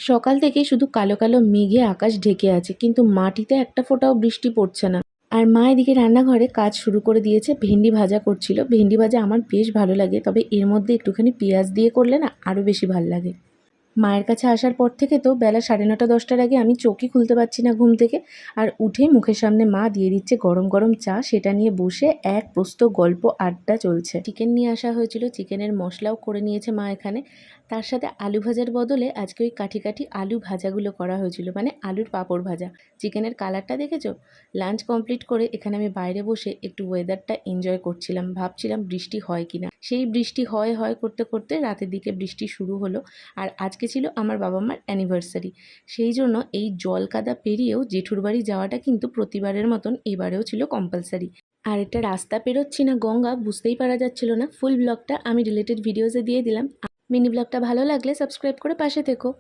সকাল থেকেই শুধু কালো কালো মেঘে আকাশ ঢেকে আছে, কিন্তু মাটিতে একটা ফোঁটাও বৃষ্টি পড়ছে না। আর মা এদিকে রান্নাঘরে কাজ শুরু করে দিয়েছে, ভেন্ডি ভাজা করছিল। ভেন্ডি ভাজা আমার বেশ ভালো লাগে, তবে এর মধ্যে একটুখানি পেঁয়াজ দিয়ে করলে না আরও বেশি ভালো লাগে। মায়ের কাছে আসার পর থেকে তো বেলা 9:30-10টার আগে আমি চোখই খুলতে পারছি না ঘুম থেকে। আর উঠেই মুখের সামনে মা দিয়ে দিচ্ছে গরম গরম চা, সেটা নিয়ে বসে এক প্রস্ত গল্প আড্ডা চলছে। চিকেন নিয়ে আসা হয়েছিল, চিকেনের মশলাও করে নিয়েছে মা এখানে। তার সাথে আলু ভাজার বদলে আজকে ওই কাঠি কাঠি আলু ভাজাগুলো করা হয়েছিল, মানে আলুর পাঁপড় ভাজা। চিকেনের কালারটা দেখেছো? লাঞ্চ কমপ্লিট করে এখানে আমি বাইরে বসে একটু ওয়েদারটা এনজয় করছিলাম, ভাবছিলাম বৃষ্টি হয় কিনা। সেই বৃষ্টি হয় হয় করতে করতে রাতের দিকে বৃষ্টি শুরু হলো। আর আজকে ছিল আমার বাবা মার অ্যানিভার্সারি, সেই জন্য এই জল কাদা পেরিয়েও জেঠুর বাড়ি যাওয়াটা কিন্তু প্রতিবারের মতন এবারেও ছিল কম্পালসারি। আর এটা রাস্তা পেরোচ্ছি না গঙ্গা বুঝতেই পারা যাচ্ছিল না। ফুল ব্লগটা আমি রিলেটেড ভিডিওসে দিয়ে দিলাম। মিনি ব্লগটা ভালো লাগলে সাবস্ক্রাইব করে পাশে থেকো।